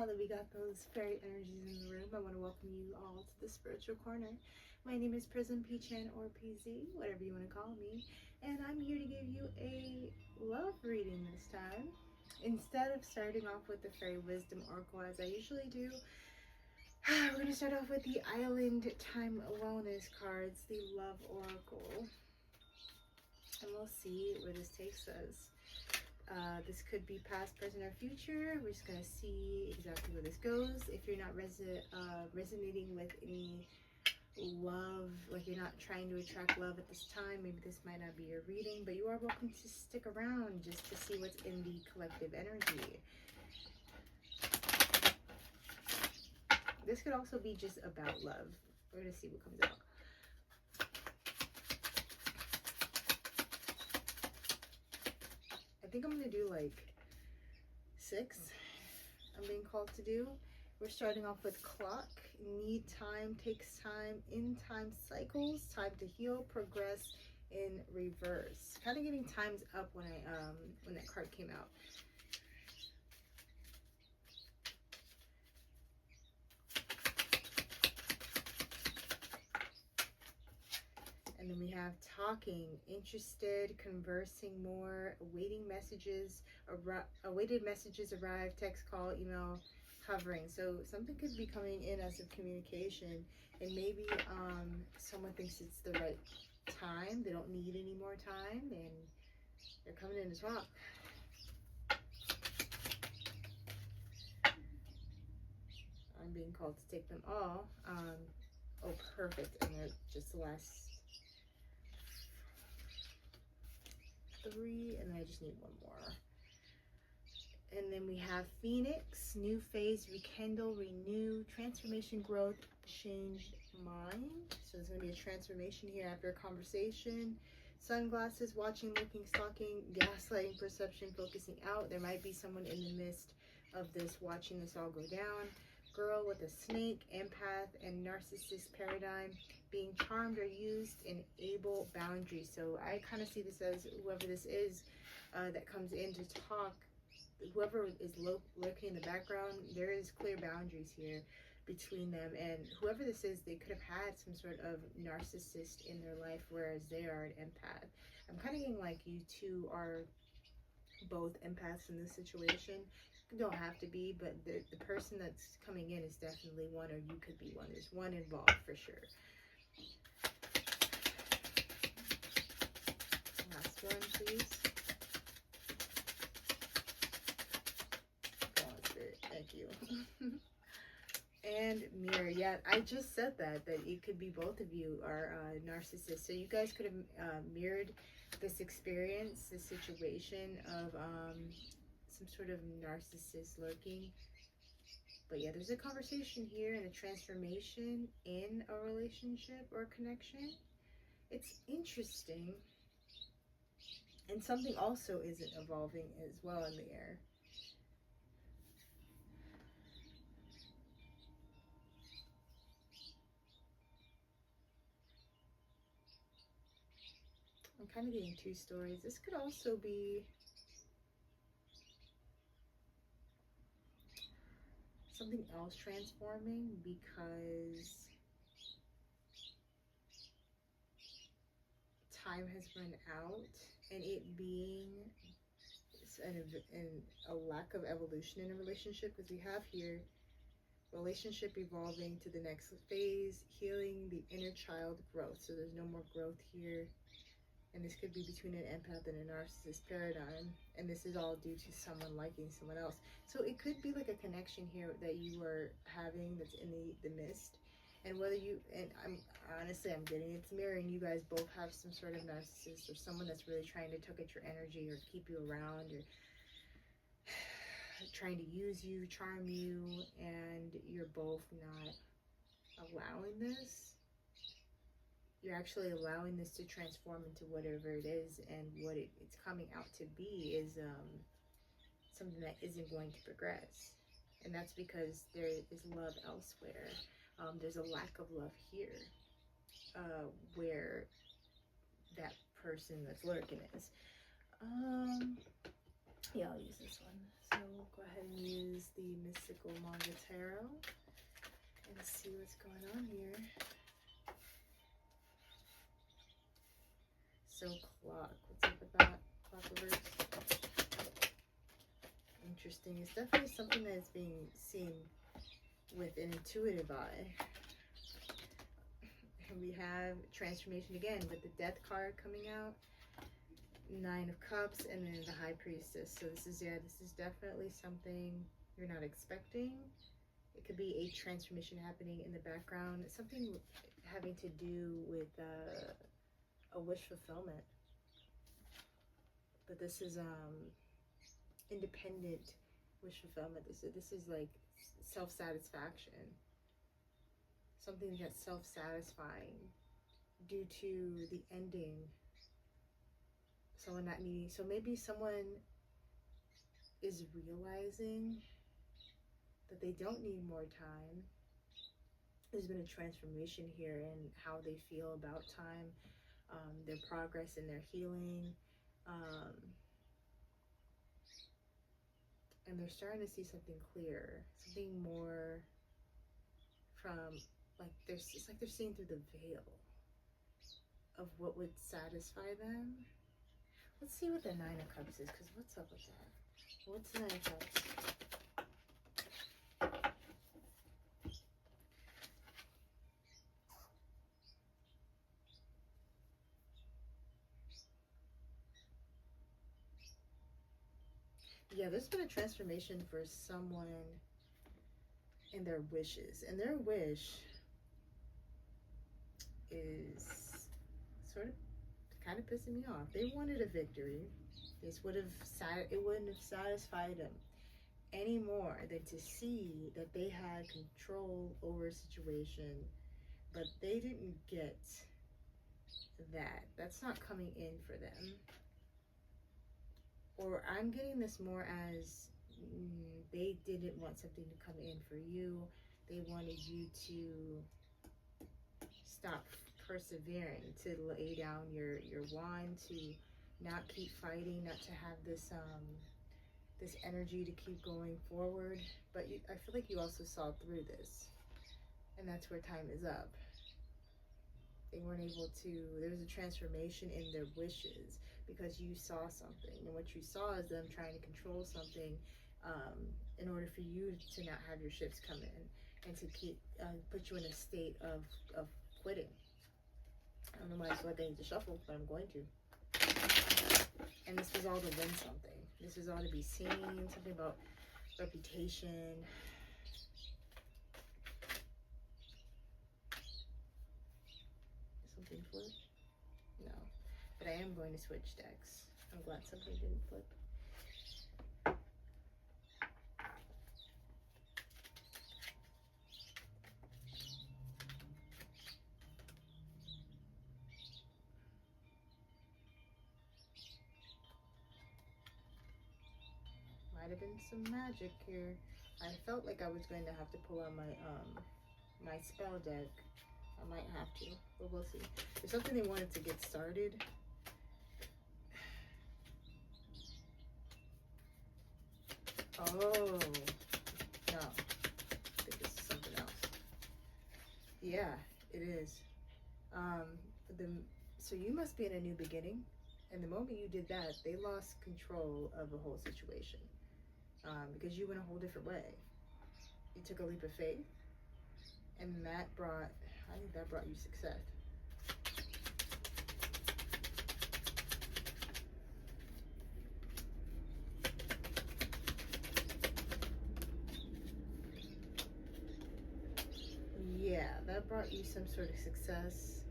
now that we got those fairy energies in the room, I want to welcome you all to the spiritual corner. My name is Prism P-Chan or PZ, whatever you want to call me, and I'm here to give you a love reading this time. Instead of starting off with the Fairy Wisdom Oracle as I usually do, we're going to start off with the Island Time Wellness cards, the Love Oracle, and we'll see where this takes us. This could be past, present, or future. We're just going to see exactly where this goes. If you're not resonating with any love, like you're not trying to attract love at this time, maybe this might not be your reading, but you are welcome to stick around just to see what's in the collective energy. This could also be just about love. We're going to see what comes out. I think I'm going to do like 6. I'm being called to do. We're starting off with clock, need time, takes time, in time cycles, time to heal, progress, in reverse. Kind of getting times up when that card came out. And then we have talking, interested, conversing more, awaited messages arrive, text, call, email, hovering. So something could be coming in as a communication, and maybe someone thinks it's the right time. They don't need any more time, and they're coming in to talk. I'm being called to take them all. Oh, perfect. And they're just the last 3, and I just need 1 more. And then we have Phoenix, new phase, rekindle, renew, transformation, growth, changed mind. So there's going to be a transformation here after a conversation. Sunglasses, watching, looking, stalking, gaslighting, perception, focusing out. There might be someone in the midst of this watching this all go down. Girl with a snake, empath, and narcissist paradigm, being charmed or used, enable boundaries. So I kind of see this as whoever this is that comes in to talk, whoever is lurking in the background, there is clear boundaries here between them. And whoever this is, they could have had some sort of narcissist in their life, whereas they are an empath. I'm kind of getting like you two are both empaths in this situation. You don't have to be, but the person that's coming in is definitely one, or you could be one. There's one involved for sure. Last one, please. Thank you. And mirror. Yeah, I just said that it could be both of you are narcissists. So you guys could have mirrored this experience, this situation of some sort of narcissist lurking. But yeah, there's a conversation here and a transformation in a relationship or connection. It's interesting. And something also isn't evolving as well in the air. I'm kind of getting 2 stories. This could also be something else transforming, because time has run out, and it being a lack of evolution in a relationship, because we have here relationship evolving to the next phase, healing the inner child growth. So there's no more growth here. And this could be between an empath and a narcissist paradigm. And this is all due to someone liking someone else. So it could be like a connection here that you are having that's in the mist. And whether you, and I'm getting it's mirroring, you guys both have some sort of narcissist or someone that's really trying to tug at your energy or keep you around, or trying to use you, charm you, and you're both not allowing this. You're actually allowing this to transform into whatever it is, and what it's coming out to be is something that isn't going to progress. And that's because there is love elsewhere. There's a lack of love here, where that person that's lurking is. Yeah, I'll use this one. So we'll go ahead and use the Mystical Manga Tarot and see what's going on here. So clock, what's up with that? Clock reverse. Interesting. It's definitely something that is being seen with an intuitive eye. And we have transformation again with the Death card coming out. 9 of Cups, and then the High Priestess. So this is, yeah, this is definitely something you're not expecting. It could be a transformation happening in the background. Something having to do with a wish fulfillment. But this is independent wish fulfillment. This is like self-satisfaction. Something that's self-satisfying due to the ending. Someone not needing, so maybe someone is realizing that they don't need more time. There's been a transformation here in how they feel about time, their progress and their healing, and they're starting to see something clear, something more from, like, it's like they're seeing through the veil of what would satisfy them. Let's see what the 9 of Cups is, because what's up with that? What's the 9 of Cups? Yeah, there's been a transformation for someone in their wishes. And their wish is sort of kind of pissing me off. They wanted a victory. It wouldn't have satisfied them any more than to see that they had control over a situation, but they didn't get that. That's not coming in for them. Or I'm getting this more as they didn't want something to come in for you. They wanted you to stop persevering, to lay down your wand, to not keep fighting, not to have this this energy to keep going forward. But I feel like you also saw through this, and that's where time is up. They weren't able to, there was a transformation in their wishes because you saw something, and what you saw is them trying to control something in order for you to not have your ships come in and to keep put you in a state of quitting. I don't know why I feel like I need to shuffle, but I'm going to. And this was all to win something. This is all to be seen, something about reputation. Something flip? No. But I am going to switch decks. I'm glad something didn't flip. Might have been some magic here. I felt like I was going to have to pull out my spell deck. I might have to, but we'll see. There's something they wanted to get started. Oh, no. I think this is something else. Yeah, it is. So you must be in a new beginning. And the moment you did that, they lost control of the whole situation. Because you went a whole different way. You took a leap of faith. And I think that brought you success. Yeah, that brought you some sort of success.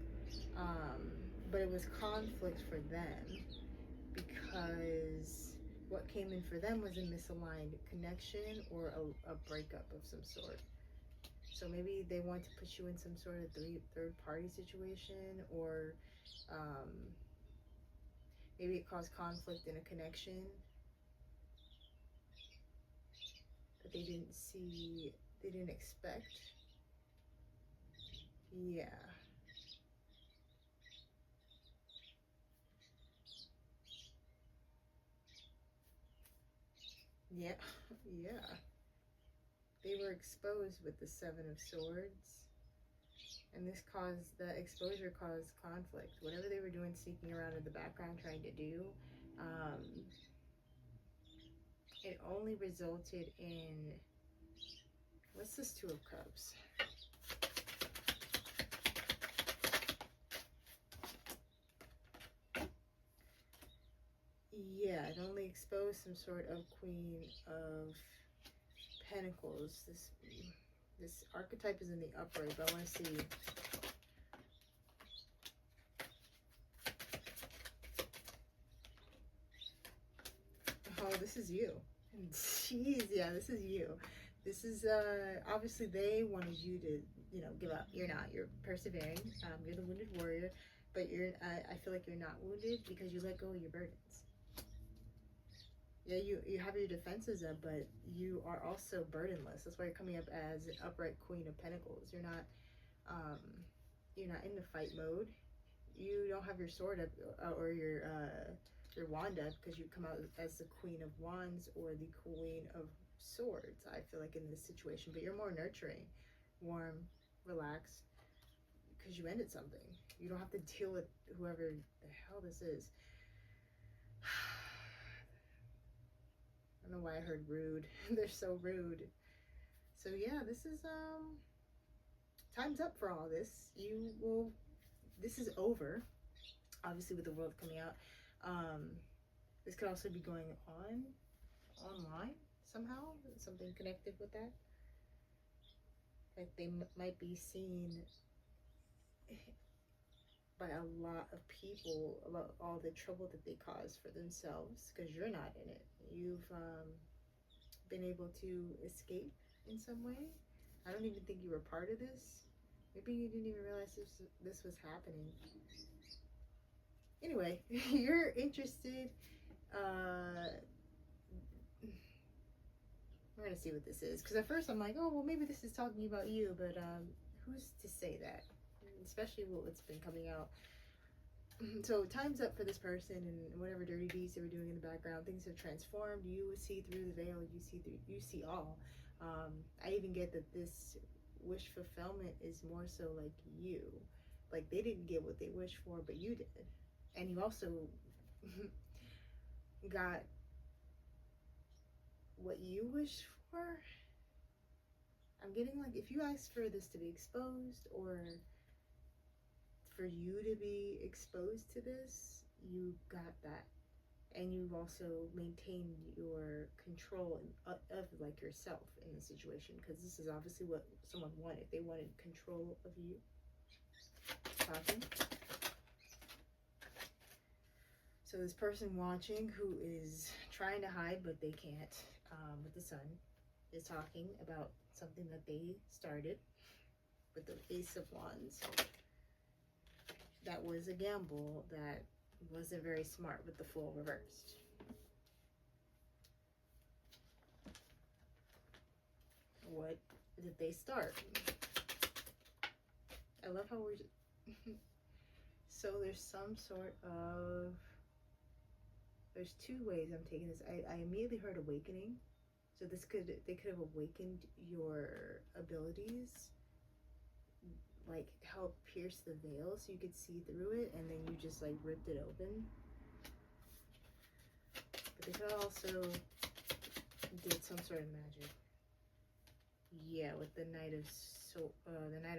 But it was conflict for them because what came in for them was a misaligned connection or a breakup of some sort. So maybe they want to put you in some sort of third party situation, or maybe it caused conflict in a connection that they didn't see, they didn't expect. Yeah. Yeah, yeah. They were exposed with the Seven of Swords, and this caused, the exposure caused conflict. Whatever they were doing, sneaking around in the background trying to do, um, it only resulted in, what's this Two of Cups? Yeah, it only exposed some sort of Queen of Pentacles. This archetype is in the upright, but I want to see. Oh, this is you. Jeez, yeah, this is you. This is obviously they wanted you to, you know, give up. You're not. You're persevering. You're the wounded warrior, but you're. I feel like you're not wounded because you let go of your burdens. Yeah, you have your defenses up, but you are also burdenless. That's why you're coming up as an upright Queen of Pentacles. Um, you're not in the fight mode. You don't have your sword up or your wand up because you come out as the Queen of Wands or the Queen of Swords. I feel like in this situation, but you're more nurturing, warm, relaxed because you ended something. You don't have to deal with whoever the hell this is. I don't know why I heard rude. They're so rude. So yeah, this is time's up for all this. This is over. Obviously with the world coming out. This could also be going on online somehow, something connected with that. Like they might be seen by a lot of people about all the trouble that they cause for themselves because you're not in it. You've been able to escape in some way. I don't even think you were part of this. Maybe you didn't even realize this was happening. Anyway, you're interested. We're gonna see what this is because at first I'm like, oh well, maybe this is talking about you, but who's to say that? Especially what's been coming out. So time's up for this person, and whatever dirty deeds they were doing in the background, things have transformed. You see through the veil. You see all. I even get that this wish fulfillment is more so like you, like they didn't get what they wished for, but you did, and you also got what you wished for. I'm getting like if you asked for this to be exposed or for you to be exposed to this, you got that. And you've also maintained your control of like yourself in the situation because this is obviously what someone wanted. They wanted control of you. Talking. So this person watching who is trying to hide but they can't with the sun is talking about something that they started with the Ace of Wands. That was a gamble that wasn't very smart with the Fool reversed. What did they start? I love how we're so there's some sort of, there's two ways I'm taking this. I immediately heard awakening. So they could have awakened your abilities, like help pierce the veil so you could see through it, and then you just like ripped it open. But they could also did some sort of magic. Yeah, with the Knight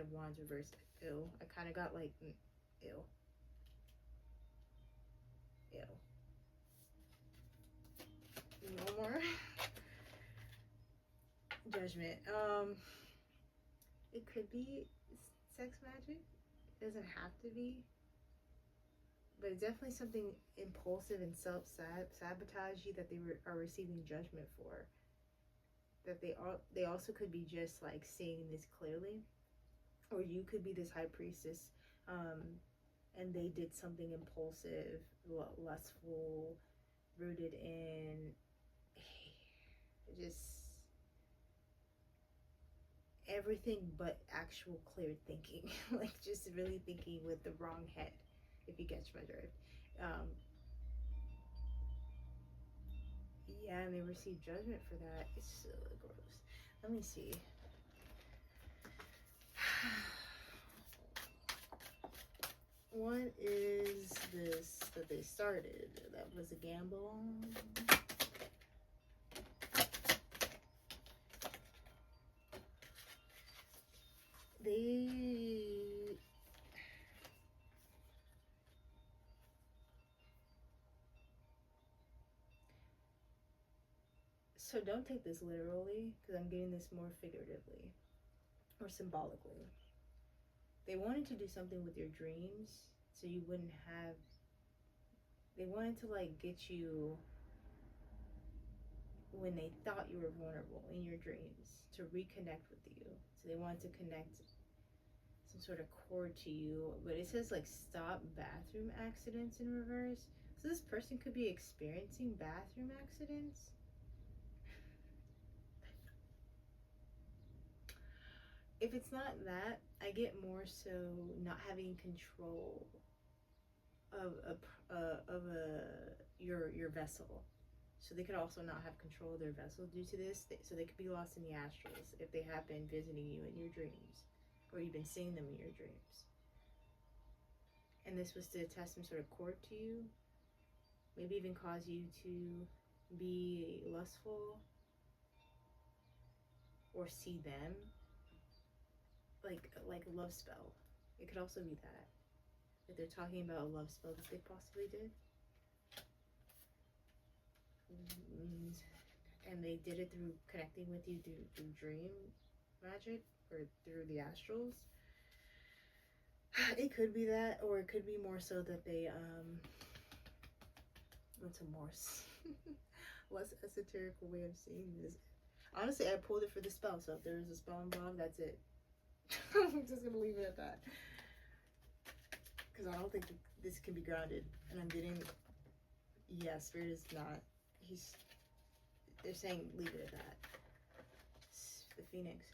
of Wands reversed. Ew. I kind of got like, ew. Ew. No more. Judgment. It could be sex magic. It doesn't have to be. But it's definitely something impulsive and self-sabotagey that they are receiving judgment for. That they also could be just like seeing this clearly. Or you could be this high priestess and they did something impulsive, lustful, rooted in just everything but actual clear thinking. Like just really thinking with the wrong head, if you catch my drift. Yeah, and they receive judgment for that. It's so gross. Let me see. What is this that they started that was a gamble? So don't take this literally, because I'm getting this more figuratively or symbolically. They wanted to do something with your dreams so you wouldn't have, they wanted to like get you when they thought you were vulnerable in your dreams to reconnect with you. So they wanted to connect some sort of cord to you, but it says like stop bathroom accidents in reverse. So this person could be experiencing bathroom accidents. If it's not that, I get more so not having control of your vessel. So they could also not have control of their vessel due to this. So they could be lost in the astrals if they have been visiting you in your dreams, or you've been seeing them in your dreams. And this was to attach some sort of cord to you, maybe even cause you to be lustful or see them like a love spell. It could also be that. If they're talking about a love spell that they possibly did. And they did it through connecting with you through dream magic or through the astrals. It could be that, or it could be more so that they what's a more less esoteric way of seeing this. Honestly, I pulled it for the spell, so if there's a spell involved, that's it. I'm just gonna leave it at that, because I don't think this can be grounded. And I'm getting, yeah, spirit is not. They're saying leave it at that. The Phoenix.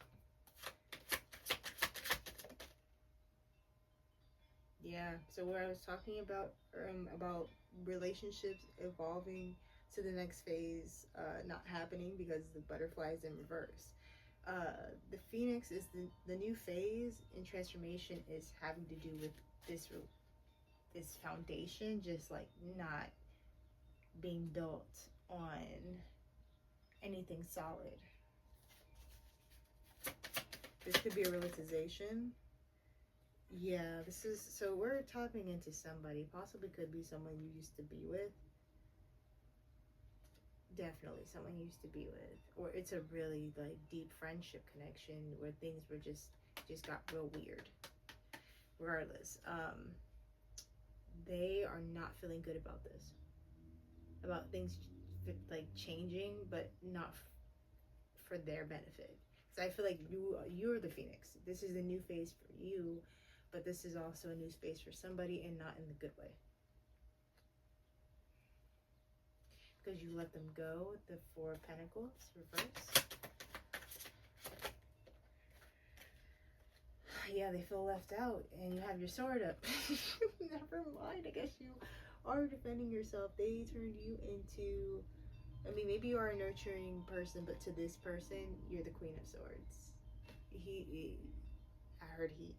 Yeah. So what I was talking about relationships evolving to the next phase, not happening because the butterfly is in reverse. The Phoenix is the new phase in transformation is having to do with this foundation just like not being built on anything solid. This could be a realization. Yeah, this is, so we're tapping into somebody, possibly could be someone you used to be with. Definitely someone you used to be with. Or it's a really like deep friendship connection where things were just got real weird. Regardless, they are not feeling good about this. About things like changing, but not for their benefit. So I feel like you're the Phoenix. This is a new phase for you, but this is also a new space for somebody, and not in the good way. Because you let them go, the Four of Pentacles, reverse. Yeah, they feel left out, and you have your sword up. Never mind, I guess you are defending yourself. They turned you into, I mean, maybe you are a nurturing person, but to this person, you're the Queen of Swords. I heard he,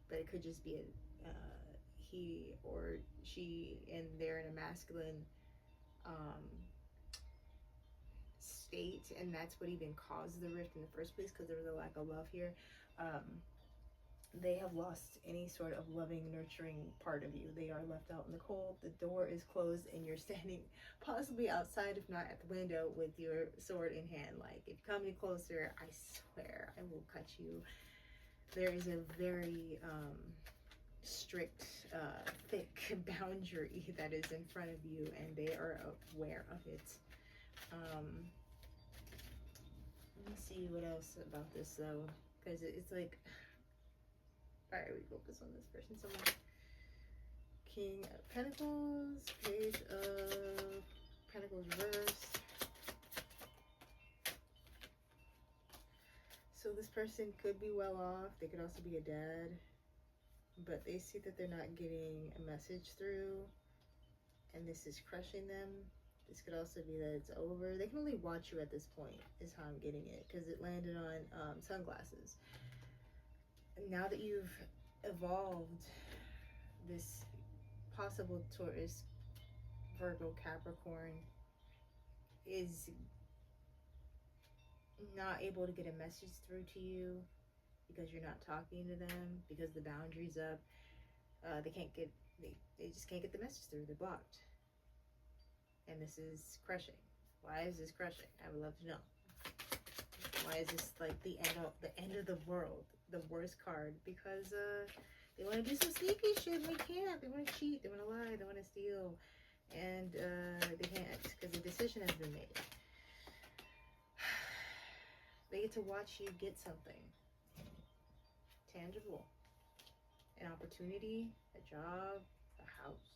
but it could just be a he or she, and they're in a masculine state, and that's what even caused the rift in the first place, because there was a lack of love here. They have lost any sort of loving, nurturing part of you. They are left out in the cold. The door is closed, and you're standing possibly outside, if not at the window, with your sword in hand. Like, if you come any closer, I swear I will cut you. There is a very strict, thick boundary that is in front of you, and they are aware of it. Let me see what else about this, though, because it's like, all right, we focus on this person. Someone, King of Pentacles, Page of Pentacles reversed. So this person could be well off. They could also be a dad, but they see that they're not getting a message through, and this is crushing them. This could also be that it's over. They can only watch you at this point, is how I'm getting it, because it landed on sunglasses. Now that you've evolved, this possible Taurus, Virgo, Capricorn is not able to get a message through to you because you're not talking to them, because the boundary's up. They can't get, they just can't get the message through. They're blocked. And this is crushing. Why is this crushing? I would love to know. Why is this like the end of the world? The worst card? Because they want to do some sneaky shit and they can't. They want to cheat, they want to lie, they want to steal. And they can't because the decision has been made. They get to watch you get something tangible. An opportunity, a job, a house,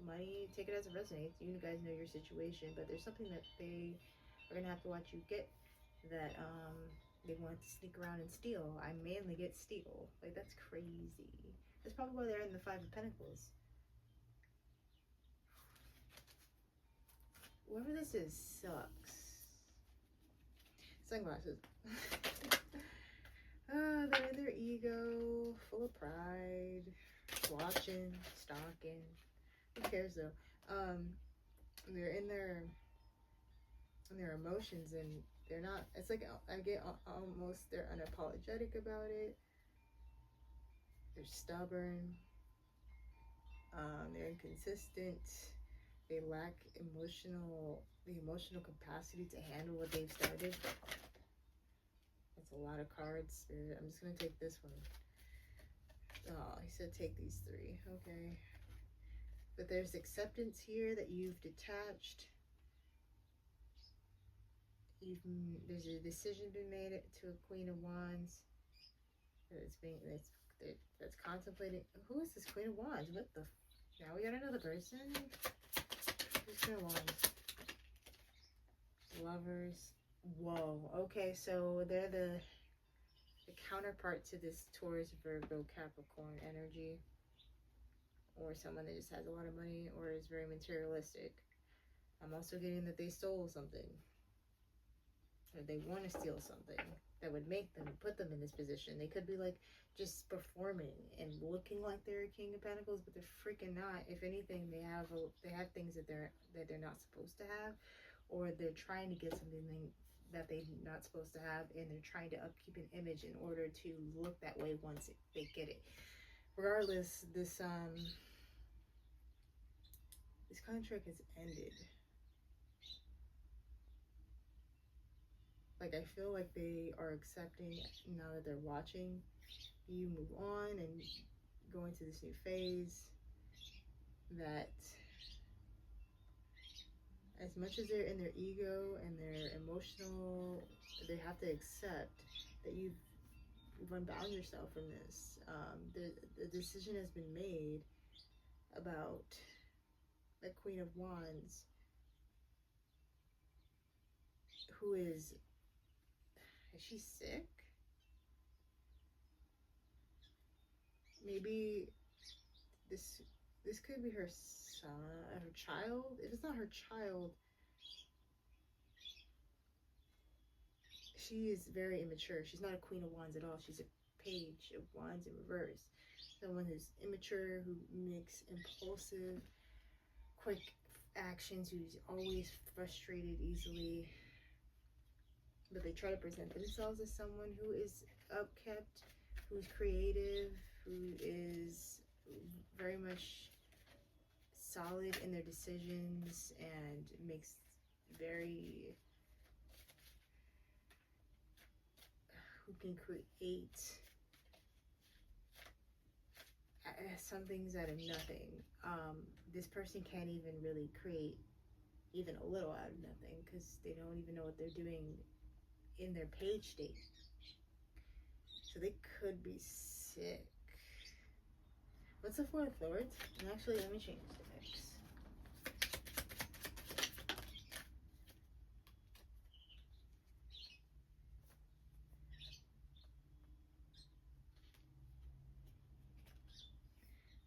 money. Take it as it resonates. You guys know your situation, but there's something that they are gonna have to watch you get that they want to sneak around and steal. I mainly get steal. Like, that's crazy. That's probably why they're in the Five of Pentacles. Whoever this is sucks. Sunglasses. They're in their ego, full of pride, watching, stalking. Who cares though? They're in their emotions, and they're not. It's like I get almost. They're unapologetic about it. They're stubborn. They're inconsistent. They lack the emotional capacity to handle what they've started. That's a lot of cards, Spirit. I'm just gonna take this one. Oh, he said take these three. Okay. But there's acceptance here that you've detached. There's a decision been made to a Queen of Wands. That's contemplating. Who is this Queen of Wands? What the? Now we got another person. Who's Queen of Wands? Lovers. Whoa. Okay, so they're the counterpart to this Taurus, Virgo, Capricorn energy, or someone that just has a lot of money or is very materialistic. I'm also getting that they stole something, or they want to steal something that would make them, put them in this position. They could be like just performing and looking like they're a King of Pentacles, but they're freaking not. If anything, they have things that they're not supposed to have, or they're trying to get something that they're not supposed to have, and they're trying to upkeep an image in order to look that way once they get it. Regardless, this contract has ended. Like, I feel like they are accepting now that they're watching you move on and go into this new phase, that as much as they're in their ego and their emotional, they have to accept that you've unbound yourself from this. The decision has been made about the Queen of Wands, who is she sick? Maybe this could be her son, her child. If it's not her child, she is very immature. She's not a Queen of Wands at all. She's a Page of Wands in reverse. Someone who's immature, who makes impulsive, quick actions, who's always frustrated easily. But they try to present themselves as someone who is upkept, who's creative, who is very much solid in their decisions, and makes who can create some things out of nothing. This person can't even really create even a little out of nothing, because they don't even know what they're doing in their page state. So they could be sick. What's the Four of Swords? And actually, let me change the mix.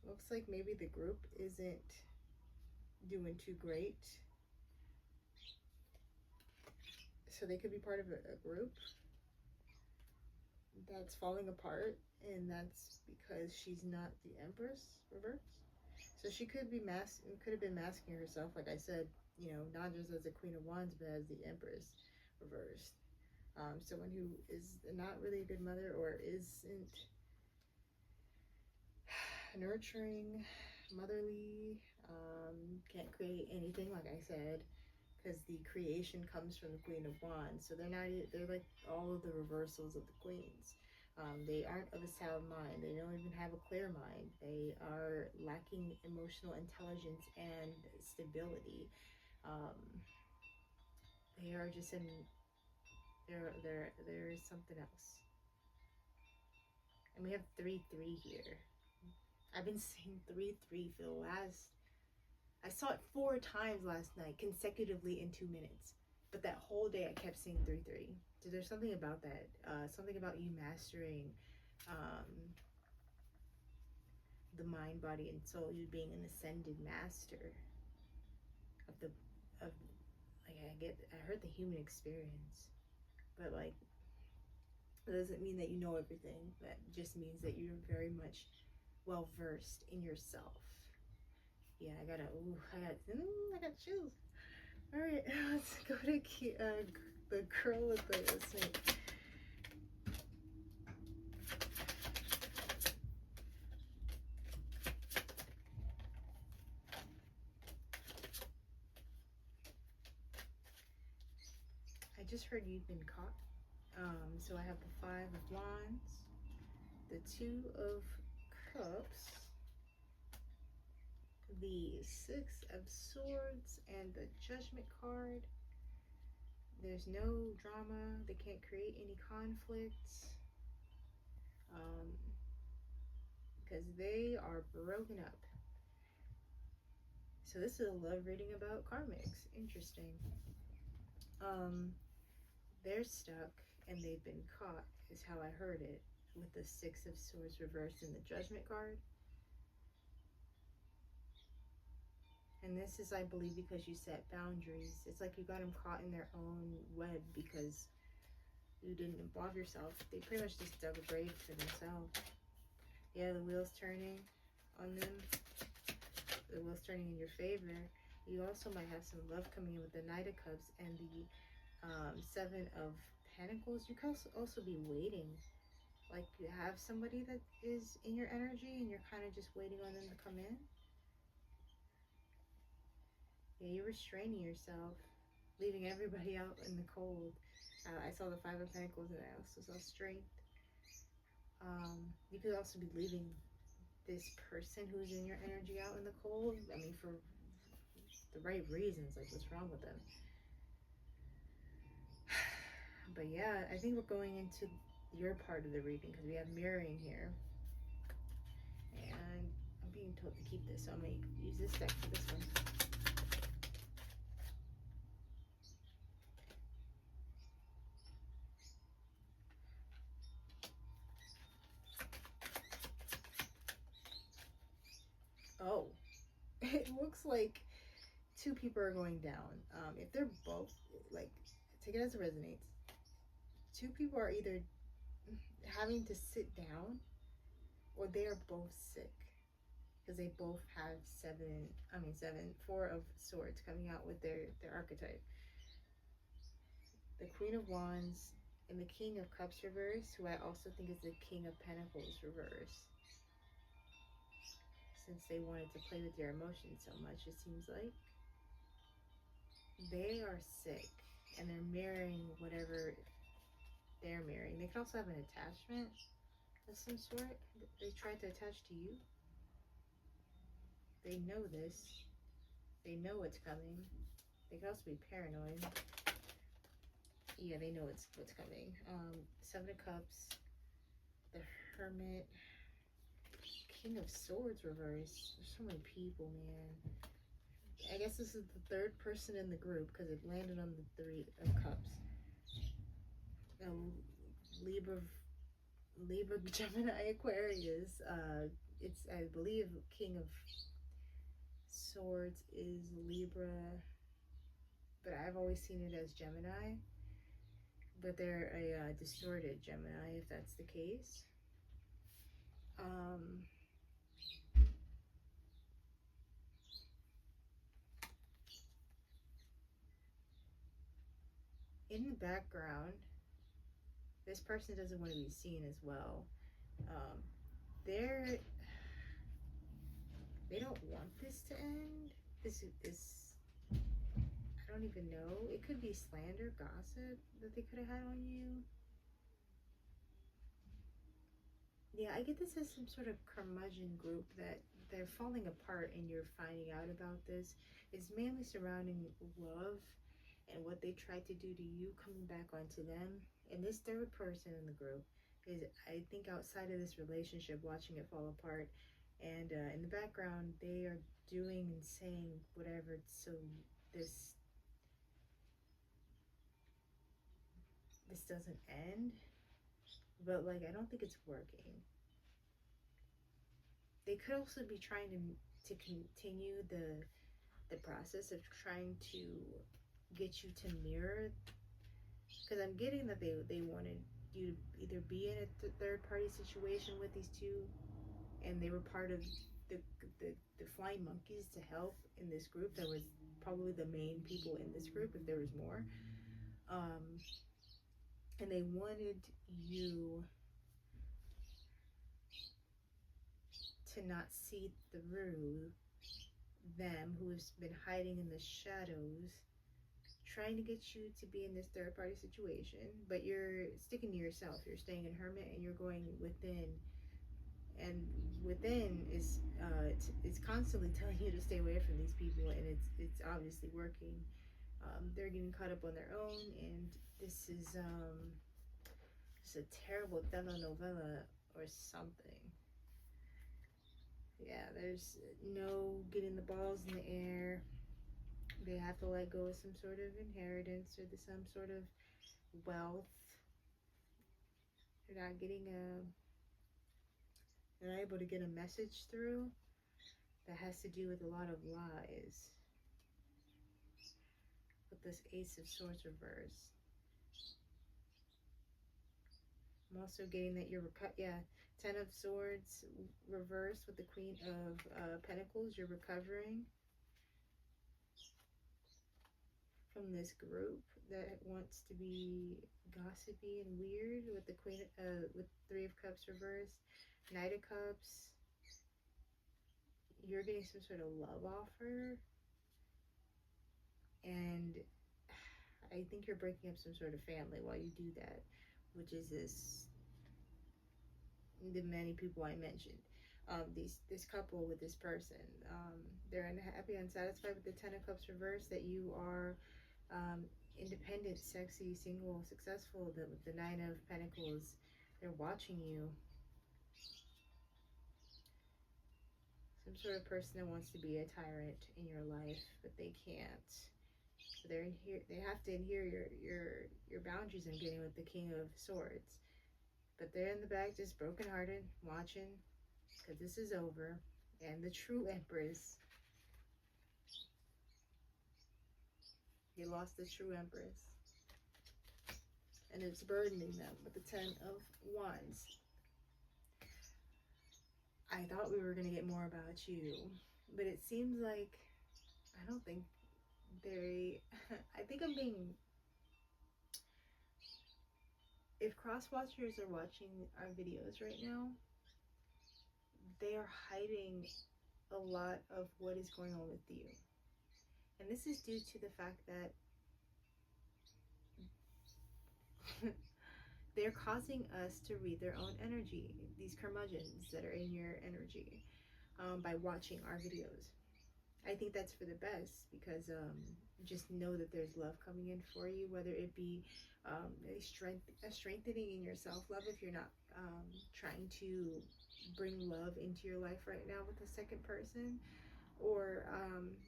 Looks like maybe the group isn't doing too great. So they could be part of a group that's falling apart, and that's because she's not the Empress reversed. So she could be could have been masking herself, like I said, you know, not just as the Queen of Wands, but as the Empress reversed. Someone who is not really a good mother or isn't nurturing, motherly, can't create anything, like I said, because the creation comes from the Queen of Wands. So they're like all of the reversals of the queens. They aren't of a sound mind. They don't even have a clear mind. They are lacking emotional intelligence and stability. They are just in, there is something else. And we have 3-3 here. I've been seeing 3-3 for the last, I saw it 4 times last night consecutively in 2 minutes. But that whole day I kept seeing 3-3. So there's something about that. Something about you mastering the mind, body, and soul. You being an ascended master of the, of, like, I heard the human experience. But like, it doesn't mean that you know everything. That just means that you're very much well versed in yourself. Yeah, I got chills. All right, let's go to the girl with the snake. I just heard you've been caught. So I have the 5 of Wands, the 2 of Cups, the 6 of Swords, and the Judgment card. There's no drama. They can't create any conflicts. Because they are broken up. So this is a love reading about karmics. Interesting. They're stuck and they've been caught, is how I heard it, with the 6 of Swords reversed in the Judgment card. And this is, I believe, because you set boundaries. It's like you got them caught in their own web because you didn't involve yourself. They pretty much just dug a grave for themselves. Yeah, the wheel's turning on them. The wheel's turning in your favor. You also might have some love coming in with the Knight of Cups and the 7 of Pentacles. You can also be waiting. Like you have somebody that is in your energy and you're kind of just waiting on them to come in. Yeah, you're restraining yourself, leaving everybody out in the cold. I saw the 5 of Pentacles and I also saw strength. You could also be leaving this person who's in your energy out in the cold. I mean, for the right reasons. Like, what's wrong with them? But yeah, I think we're going into your part of the reading because we have mirroring here. And I'm being told to keep this, so I'm going to use this deck for this one. Oh, it looks like 2 people are going down. If they're both, like, take it as it resonates. 2 people are either having to sit down or they are both sick because they both have 4 of Swords coming out with their archetype. The Queen of Wands and the King of Cups reverse, who I also think is the King of Pentacles reverse. Since they wanted to play with your emotions so much, it seems like. They are sick and they're mirroring whatever they're mirroring. They could also have an attachment of some sort. They tried to attach to you. They know this. They know what's coming. They could also be paranoid. Yeah, they know what's coming. 7 of Cups, the Hermit, King of Swords reverse. There's so many people, man. I guess this is the 3rd person in the group because it landed on the 3 of Cups. Libra, Gemini, Aquarius. It's, I believe, King of Swords is Libra, but I've always seen it as Gemini. But they're a distorted Gemini, if that's the case. In the background, this person doesn't want to be seen as well. They don't want this to end. This I don't even know. It could be slander, gossip that they could have had on you. Yeah, I get this as some sort of curmudgeon group that they're falling apart and you're finding out about this. It's mainly surrounding love and what they tried to do to you coming back onto them. And this third person in the group is, I think, outside of this relationship, watching it fall apart. And in the background, they are doing and saying whatever so this doesn't end. But like, I don't think it's working. They could also be trying to continue the process of trying to get you to mirror, because I'm getting that they wanted you to either be in a third party situation with these two, and they were part of the flying monkeys to help in this group. That was probably the main people in this group, if there was more. And they wanted you to not see through them, who has been hiding in the shadows, trying to get you to be in this third party situation, but you're sticking to yourself. You're staying in hermit and you're going within, and within is it's constantly telling you to stay away from these people, and it's obviously working. They're getting caught up on their own, and this is a terrible telenovela or something. Yeah, there's no getting the balls in the air. They have to let go of some sort of inheritance or some sort of wealth. They're not getting they're not able to get a message through that has to do with a lot of lies. With this Ace of Swords reversed. I'm also getting that you're Ten of Swords reversed with the Queen of Pentacles. You're recovering from this group that wants to be gossipy and weird, with the Queen with Three of Cups reversed, Knight of Cups. You're getting some sort of love offer, and I think you're breaking up some sort of family while you do that, which is the many people I mentioned. This couple with this person, they're unhappy, unsatisfied with the Ten of Cups reversed, that you are independent, sexy, single, successful. With the Nine of Pentacles, they're watching you. Some sort of person that wants to be a tyrant in your life, but they can't. So they're in here. They have to adhere your boundaries. I'm getting with the King of Swords, but they're in the back, just brokenhearted, watching, because this is over. And the true Empress. They lost the true Empress, and it's burdening them with the Ten of Wands. I thought we were going to get more about you, but it seems like I don't think I think I'm being, if cross watchers are watching our videos right now, they are hiding a lot of what is going on with you. And this is due to the fact that they're causing us to read their own energy, these curmudgeons that are in your energy, by watching our videos. I think that's for the best, because just know that there's love coming in for you, whether it be a strengthening in your self-love, if you're not trying to bring love into your life right now with a second person, or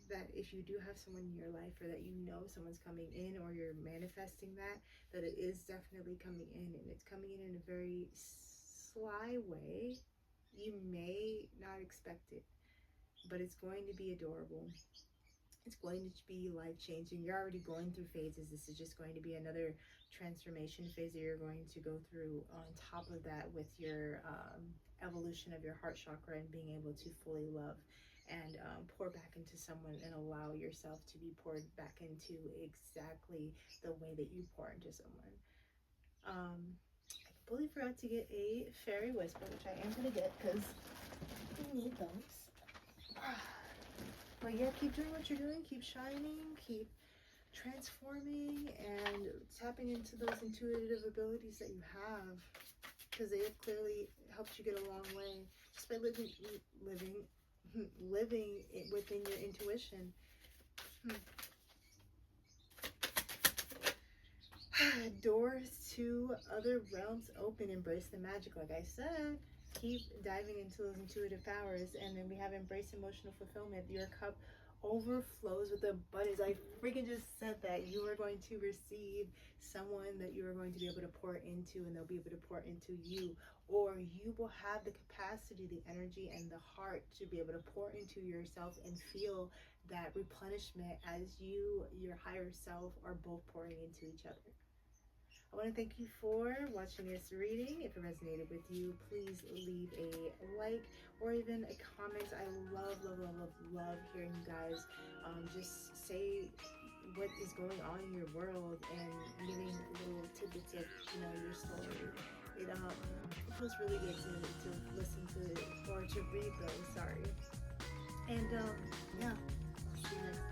that if you do have someone in your life, or that you know someone's coming in, or you're manifesting that it is definitely coming in, and it's coming in a very sly way. You may not expect it, but it's going to be adorable. It's going to be life-changing. You're already going through phases. This is just going to be another transformation phase that you're going to go through on top of that with your evolution of your heart chakra and being able to fully love and pour back into someone and allow yourself to be poured back into exactly the way that you pour into someone. I completely forgot to get a fairy whisper, which I am going to get because we need those. But yeah, keep doing what you're doing, keep shining, keep transforming, and tapping into those intuitive abilities that you have, because they have clearly helped you get a long way just by living within your intuition. Doors to other realms open. Embrace the magic, like I said. Keep diving into those intuitive powers. And then we have embrace emotional fulfillment. Your cup overflows with abundance. I freaking just said that. You are going to receive someone that you are going to be able to pour into, and they'll be able to pour into you. Or you will have the capacity, the energy, and the heart to be able to pour into yourself and feel that replenishment as you, your higher self, are both pouring into each other. I want to thank you for watching this reading. If it resonated with you, please leave a like or even a comment. I love hearing you guys just say what is going on in your world and giving little tidbits of, your story. It feels really good to listen to or to read those. Sorry. And yeah, I'll see you next time.